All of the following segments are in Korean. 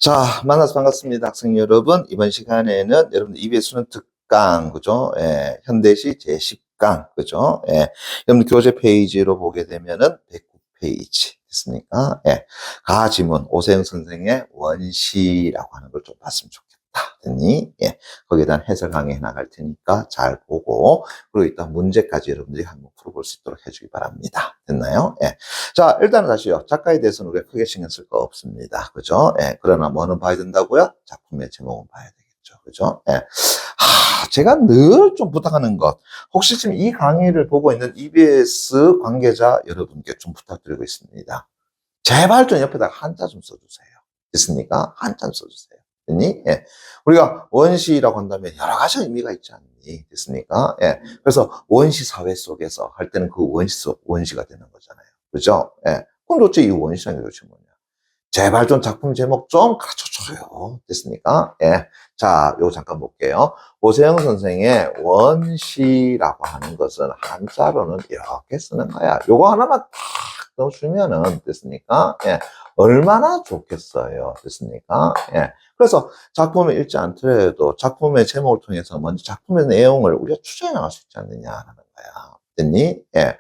자, 만나서 반갑습니다. 학생 여러분. 이번 시간에는 여러분들 EBS는 특강, 그죠? 예, 현대시 제10강, 그죠? 예, 여러분 교재 페이지로 보게 되면은 109페이지 됐습니까? 예, 가지문, 오세영 선생의 원시라고 하는 걸 좀 봤으면 좋겠다. 됐니? 예, 거기에 대한 해설 강의 해나갈 테니까 잘 보고, 그리고 일단 문제까지 여러분들이 한번 풀어볼 수 있도록 해주기 바랍니다. 됐나요? 예. 자, 일단은 다시요. 작가에 대해서는 우리가 크게 신경 쓸 거 없습니다. 그죠? 예. 그러나 뭐는 봐야 된다고요? 작품의 제목은 봐야 되겠죠. 그죠? 예. 제가 늘 좀 부탁하는 것. 혹시 지금 이 강의를 보고 있는 EBS 관계자 여러분께 좀 부탁드리고 있습니다. 제발 좀 옆에다가 한자 좀 써주세요. 됐습니까? 한자 좀 써주세요. 됐니? 예. 우리가 원시라고 한다면 여러 가지 의미가 있지 않니? 됐습니까? 예. 그래서 원시 사회 속에서 할 때는 그 원시가 되는 거잖아요. 그죠? 예. 그럼 도대체 이 원시라는 게 도대체 뭐냐? 제발 좀 작품 제목 좀 가르쳐 줘요. 됐습니까? 예. 자, 요거 잠깐 볼게요. 오세영 선생의 원시라고 하는 것은 한자로는 이렇게 쓰는 거야. 요거 하나만 딱 넣어주면은, 됐습니까? 예. 얼마나 좋겠어요. 됐습니까? 예. 그래서 작품을 읽지 않더라도 작품의 제목을 통해서 먼저 작품의 내용을 우리가 추정해 나갈 수 있지 않느냐라는 거야. 됐니? 예.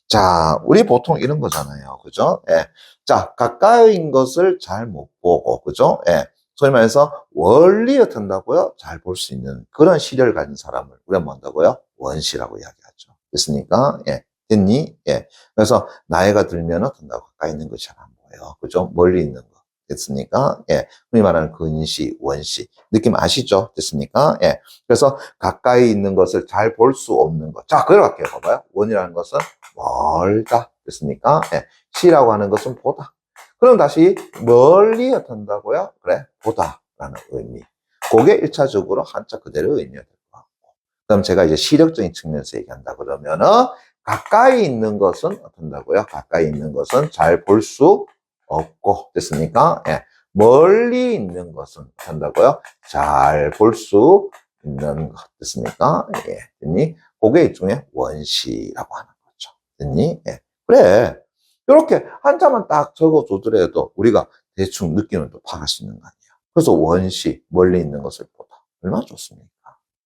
자, 우리 보통 이런 거잖아요. 그죠? 예. 자, 가까이인 것을 잘 못 보고, 그죠? 예. 소위 말해서 원리 어떤다고요? 잘 볼 수 있는 그런 시력을 가진 사람을 우리가 뭐 한다고요? 원시라고 이야기하죠. 됐습니까? 예. 됐니? 예. 그래서 나이가 들면 어떤다고 가까이 있는 것이 잘 안 보여요. 그죠? 멀리 있는 거. 됐습니까? 예. 흔히 말하는 근시, 원시. 느낌 아시죠? 됐습니까? 예. 그래서 가까이 있는 것을 잘 볼 수 없는 것. 자, 그걸 갈게요. 봐봐요. 원이라는 것은 멀다. 됐습니까? 예. 시라고 하는 것은 보다. 그럼 다시 멀리 어떤다고요? 그래, 보다라는 의미. 그게 1차적으로 한자 그대로 의미가 될 것 같고. 그럼 제가 이제 시력적인 측면에서 얘기한다 그러면은 가까이 있는 것은 어떤다고요? 가까이 있는 것은 잘 볼 수 없고, 됐습니까? 예. 멀리 있는 것은 어떤다고요? 잘 볼 수 있는 것, 됐습니까? 예. 됐니? 그게 일종의 원시라고 하는 거죠. 됐니? 예. 그래. 이렇게 한자만 딱 적어두더라도 우리가 대충 느낌을 또 파악할 수 있는 거 아니야. 그래서 원시, 멀리 있는 것을 보다. 얼마나 좋습니까?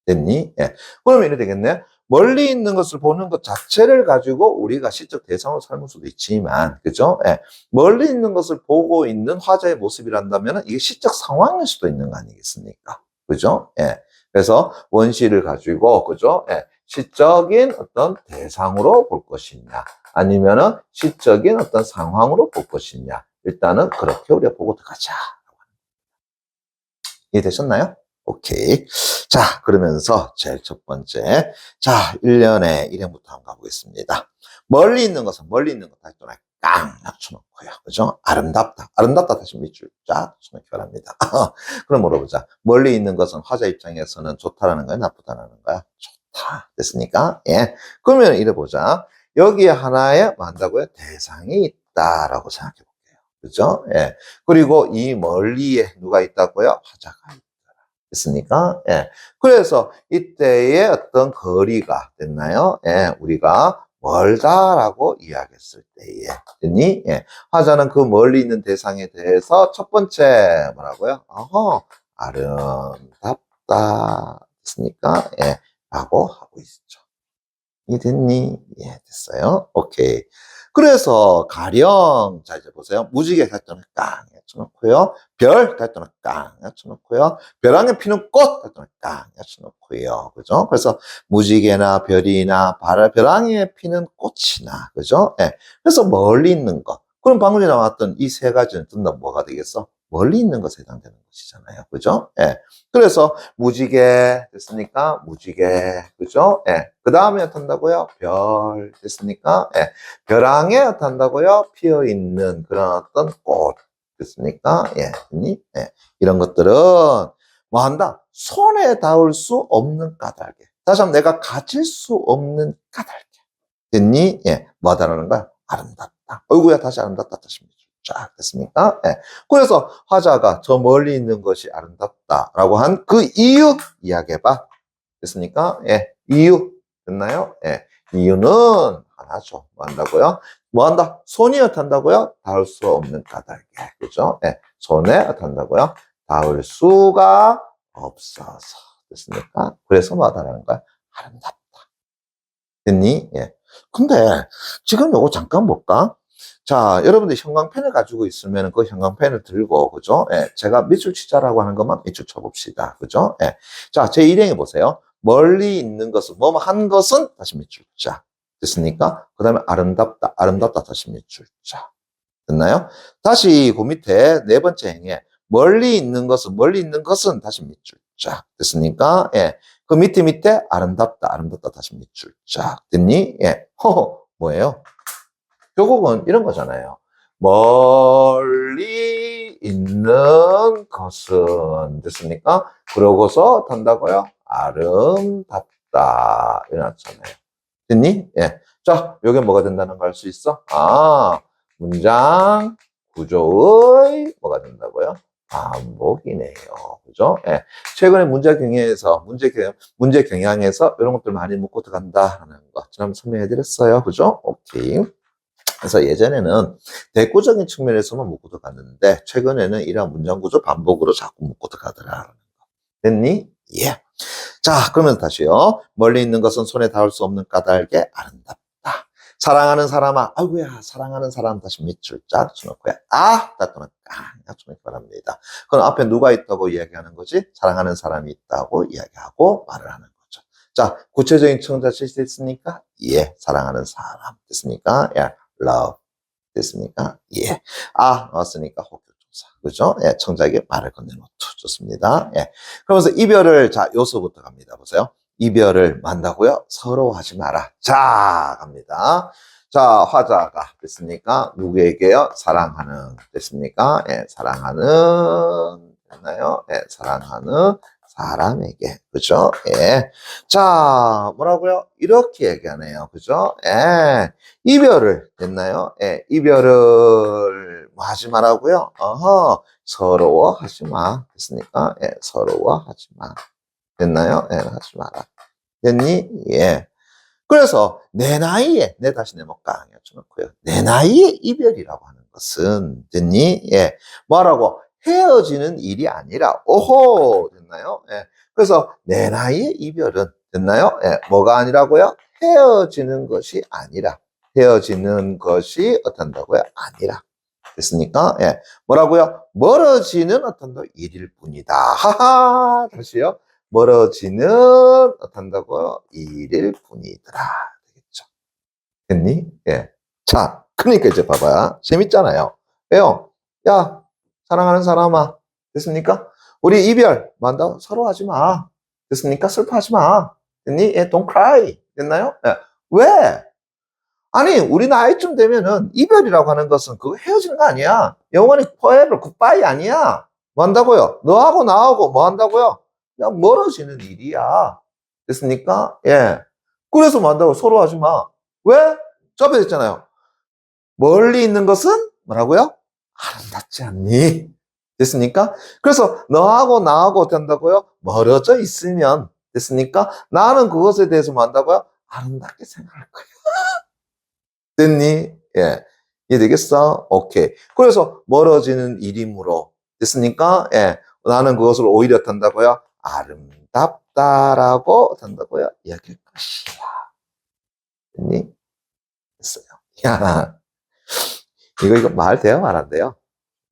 됐니? 예. 그러면 이래 되겠네. 멀리 있는 것을 보는 것 자체를 가지고 우리가 시적 대상으로 삼을 수도 있지만, 그죠? 예. 멀리 있는 것을 보고 있는 화자의 모습이란다면 이게 시적 상황일 수도 있는 거 아니겠습니까? 그죠? 예. 그래서 원시를 가지고, 그죠? 예. 시적인 어떤 대상으로 볼 것이냐, 아니면은 시적인 어떤 상황으로 볼 것이냐. 일단은 그렇게 우리가 보고 들어가자. 이해되셨나요? 오케이. 자, 그러면서 제일 첫 번째. 자, 1년에 1행부터 한번 가보겠습니다. 멀리 있는 것은 멀리 있는 것 다시 또 깡! 낮춰놓고요. 그죠? 아름답다. 아름답다 다시 밑줄 쫙 쳐놓기 바랍니다. 그럼 물어보자. 멀리 있는 것은 화자 입장에서는 좋다라는 거야? 나쁘다라는 거야? 좋다. 됐습니까? 예. 그러면 이래 보자. 여기에 하나의 뭐 한다고요? 대상이 있다라고 생각해 볼게요. 그죠? 예. 그리고 이 멀리에 누가 있다고요? 화자가 있다. 됐습니까? 예. 그래서 이때의 어떤 거리가 됐나요? 예. 우리가 멀다라고 이야기했을 때에 됐니? 예. 화자는 그 멀리 있는 대상에 대해서 첫 번째 뭐라고요? 아름답다. 됐습니까? 예. 라고 하고 있죠. 이해됐니? 예, 됐어요. 오케이. 그래서 가령 자 이제 보세요. 무지개 갈등을 깡 해쳐놓고요. 별 갈등을 깡 해쳐놓고요. 벼랑에 피는 꽃 갈등을 깡 해쳐놓고요. 그죠? 그래서 무지개나 별이나 벼랑에 피는 꽃이나, 그죠? 예. 그래서 멀리 있는 것. 그럼 방금 전에 나왔던 이 세 가지는 든다 뭐가 되겠어? 멀리 있는 것에 해당되는 것이잖아요. 그죠? 예. 그래서 무지개 됐으니까 무지개. 그죠? 예. 그 다음에 어떤다고요? 별 됐습니까? 예. 벼랑에 어떤다고요? 피어 있는 그런 어떤 꽃 됐습니까? 예. 예. 이런 것들은 뭐 한다? 손에 닿을 수 없는 까닭에. 다시 한번 내가 가질 수 없는 까닭에. 됐니? 예. 뭐 하다라는 거야? 아름답다. 어이구야, 다시 아름답다. 다시 쫙 됐습니까? 예. 그래서 화자가 저 멀리 있는 것이 아름답다라고 한 그 이유 이야기해봐. 됐습니까? 예. 이유. 됐나요? 예. 이유는 하나죠. 뭐 한다고요? 뭐 한다? 손이 어떤다고요? 닿을 수 없는 까닭에. 그죠? 예. 손에 어떻게 한다고요? 닿을 수가 없어서. 됐습니까? 그래서 뭐 하다라는 거야? 아름답다. 됐니? 예. 근데 지금 요거 잠깐 볼까? 자, 여러분들 형광펜을 가지고 있으면 그 형광펜을 들고, 그죠? 예. 제가 밑줄 치자라고 하는 것만 밑줄 쳐봅시다. 그죠? 예. 자, 제 일행해 보세요. 멀리 있는 것은, 뭐뭐 한 것은 다시 밑줄 자. 됐습니까? 그 다음에 아름답다, 아름답다 다시 밑줄 자. 됐나요? 다시 그 밑에 네 번째 행에 멀리 있는 것은 다시 밑줄 쫙. 됐습니까? 예. 그 밑에 아름답다, 아름답다 다시 밑줄 쫙. 됐니? 예. 허허, 뭐예요? 교국은 이런 거잖아요. 멀리 있는 것은 됐습니까? 그러고서 단다고요? 아름답다. 이랬잖아요. 됐니? 예. 자, 요게 뭐가 된다는 거 알 수 있어? 아, 문장 구조의 뭐가 된다고요? 반복이네요. 그죠? 예. 최근에 문제 경향에서 이런 것들 많이 묻고 들어간다라는 거. 지난번 설명해 드렸어요. 그죠? 오케이. 그래서 예전에는 대구적인 측면에서만 묻고 들어갔는데, 최근에는 이러한 문장 구조 반복으로 자꾸 묻고 들어가더라라는 거. 됐니? 예. 자, 그러면 다시요. 멀리 있는 것은 손에 닿을 수 없는 까닭에 아름답다. 사랑하는 사람아, 아이고야, 사랑하는 사람 다시 밑줄 쫙 쳐놓고요. 아, 따끔한 깡, 쳐놓기 바랍니다. 그럼 앞에 누가 있다고 이야기하는 거지? 사랑하는 사람이 있다고 이야기하고 말을 하는 거죠. 자, 구체적인 청자 실시했습니까? 예, 사랑하는 사람 됐습니까? 예, love 됐습니까? 예, 아 나왔으니까 호교조사 그죠? 예, 청자에게 말을 건네놓죠. 좋습니다. 예, 그러면서 이별을 자 요소부터 갑니다. 보세요. 이별을 만다고요? 서러워하지 마라. 자, 갑니다. 자, 화자가 됐습니까? 누구에게요? 사랑하는 됐습니까? 예, 사랑하는 됐나요? 예, 사랑하는 사람에게 그죠? 예. 자, 뭐라고요? 이렇게 얘기하네요. 그죠? 예. 이별을 됐나요? 예. 이별을 뭐 하지 마라고요? 어허. 서러워하지 마. 됐습니까? 예. 서러워하지 마. 됐나요? 예, 하지 마라. 됐니? 예. 그래서 내 나이에 다시 내볼까? 여쭤놓고요. 내 나이에 이별이라고 하는 것은 됐니? 예. 뭐라고? 헤어지는 일이 아니라 오호 됐나요? 예. 그래서 내 나이에 이별은 됐나요? 예. 뭐가 아니라고요? 헤어지는 것이 아니라 어떤다고요? 아니라 됐습니까? 예. 뭐라고요? 멀어지는 어떤 일일 뿐이다. 하하. 다시요. 멀어지는 어떤다고요? 일일 뿐이더라. 되겠죠. 됐니? 예. 자, 그러니까 이제 봐봐요. 재밌잖아요. 왜요? 야, 사랑하는 사람아. 됐습니까? 우리 이별 만다 서로 하지 마. 됐습니까? 슬퍼하지 마. 됐니? 예, don't cry. 됐나요? 예. 왜? 아니, 우리 나이쯤 되면은 이별이라고 하는 것은 그거 헤어지는 거 아니야. 영원히 forever, goodbye 아니야. 뭐 한다고요? 너하고 나하고 뭐 한다고요? 그냥 멀어지는 일이야. 됐습니까? 예. 그래서 뭐 한다고 서로 하지 마. 왜? 저 앞에 있잖아요. 멀리 있는 것은 뭐라고요? 아름답지 않니? 됐습니까? 그래서 너하고 나하고 어떻게 한다고요? 멀어져 있으면 됐습니까? 나는 그것에 대해서 뭐 한다고요? 아름답게 생각할 거야. 됐니? 예. 이해되겠어? 오케이. 그래서 멀어지는 일이므로 됐습니까? 예. 나는 그것을 오히려 탄다고요? 아름답다라고 탄다고요? 이야기할 것이야. 됐니? 됐어요. 야, 이거 말 돼요? 말 안 돼요?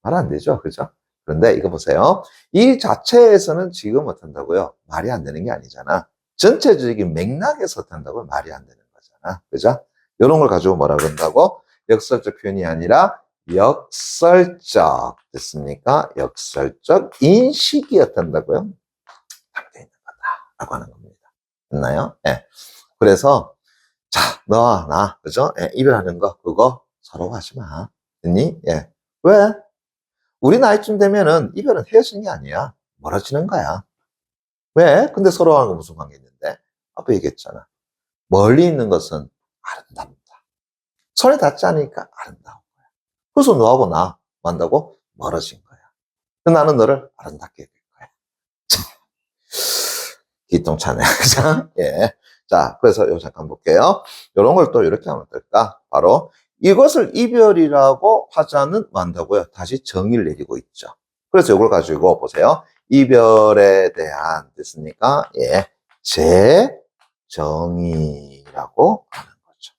말 안 되죠? 그죠? 그런데 이거 보세요. 이 자체에서는 지금 어떤다고요? 말이 안 되는 게 아니잖아. 전체적인 맥락에서 어떤다고요? 말이 안 되는 거잖아. 그죠? 이런 걸 가지고 뭐라 그런다고? 역설적 표현이 아니라 역설적 됐습니까? 역설적 인식이 어떤다고요? 담겨 있는 거다라고 하는 겁니다. 됐나요? 예. 그래서 자, 너와 나 그죠? 예, 이별하는 거 그거 서로 하지 마. 됐니? 예. 왜? 우리 나이쯤 되면은 이별은 헤어지는 게 아니야. 멀어지는 거야. 왜? 근데 서로 하는 거 무슨 관계 있는데? 아까 얘기했잖아. 멀리 있는 것은 아름답다. 손에 닿지 않으니까 아름다운 거야. 그래서 너하고 나 만나고 멀어진 거야. 나는 너를 아름답게 해줄 거야. 기똥차네. 그죠? 예. 자, 그래서 요 잠깐 볼게요. 요런 걸 또 이렇게 하면 될까? 바로 이것을 이별이라고 화자는 만다고요. 다시 정의를 내리고 있죠. 그래서 이걸 가지고 보세요. 이별에 대한 됐습니까? 예, 재정의라고 하는 거죠.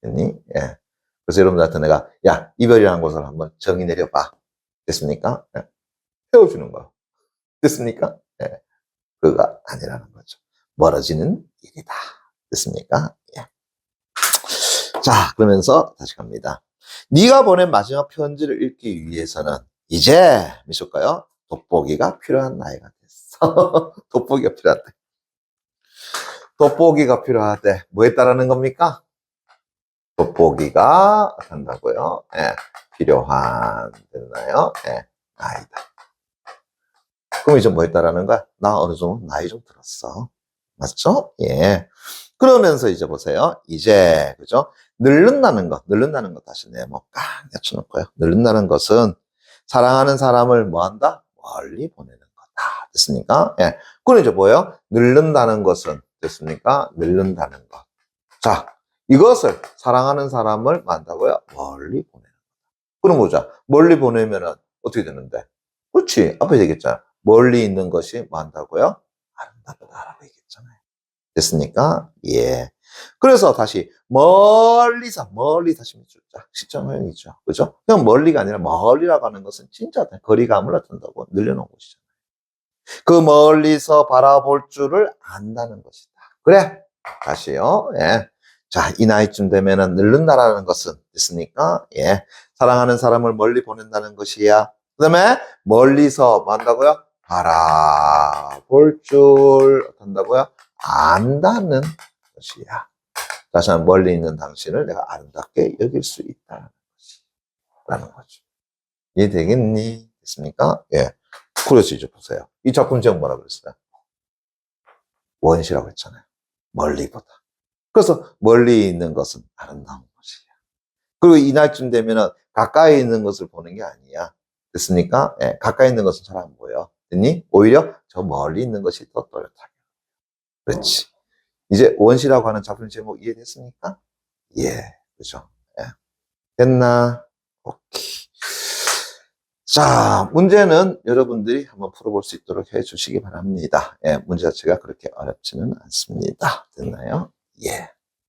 됐니? 예. 그래서 여러분들한테 내가 야 이별이라는 것을 한번 정의 내려봐. 됐습니까? 예. 헤어지는 거야. 됐습니까? 예. 그가 아니라는 거죠. 멀어지는 일이다. 됐습니까? 예. 자, 그러면서 다시 갑니다. 네가 보낸 마지막 편지를 읽기 위해서는 이제 미실까요? 돋보기가 필요한 나이가 됐어. 돋보기가 필요하대. 돋보기가 필요하대. 뭐 했다라는 겁니까? 돋보기가 한다고요? 예. 필요한 됐나요? 예. 나이다. 그럼 이제 뭐 했다라는 거야? 나 어느 정도 나이 좀 들었어. 맞죠? 예. 그러면서 이제 보세요. 이제, 그죠? 늙는다는 것 다시 네모 깡 엿쳐놓고요. 늙는다는 것은 사랑하는 사람을 뭐 한다? 멀리 보내는 거다. 됐습니까? 예. 그럼 이제 뭐예요? 늙는다는 것은, 됐습니까? 늙는다는 것. 자, 이것을 사랑하는 사람을 뭐 한다고요? 멀리 보내는 거다. 그럼 보자. 멀리 보내면은 어떻게 되는데? 그렇지. 앞에 얘기했잖아. 멀리 있는 것이 뭐 한다고요? 아름답다라고 얘기했잖아요. 됐습니까? 예. 그래서 다시 멀리서 다시 밑줄자 시점형이죠. 그죠? 그냥 멀리가 아니라 멀리라고 하는 것은 진짜 거리감을 나타낸다고 늘려놓은 것이잖아요. 그 멀리서 바라볼 줄을 안다는 것이다. 그래. 다시요. 예. 자, 이 나이쯤 되면은 늙는다라는 것은 됐습니까? 예. 사랑하는 사람을 멀리 보낸다는 것이야. 그 다음에 멀리서 뭐 한다고요? 바라볼 줄 한다고요? 안다는 것이야. 다시 한번 멀리 있는 당신을 내가 아름답게 여길 수 있다는 것이라는 거죠. 이해되겠니? 됐습니까? 예. 그래서 이제 보세요. 이 작품 제목 뭐라 그랬어요? 원시라고 했잖아요. 멀리보다. 그래서 멀리 있는 것은 아름다운 것이야. 그리고 이날쯤 되면은 가까이 있는 것을 보는 게 아니야. 됐습니까? 예. 가까이 있는 것은 잘 안 보여. 됐니? 오히려 저 멀리 있는 것이 더 또렷하게. 그렇지. 이제 원시라고 하는 작품 제목 이해됐습니까? 예. 그죠? 예. 됐나? 오케이. 자, 문제는 여러분들이 한번 풀어볼 수 있도록 해 주시기 바랍니다. 예, 문제 자체가 그렇게 어렵지는 않습니다. 됐나요? 예.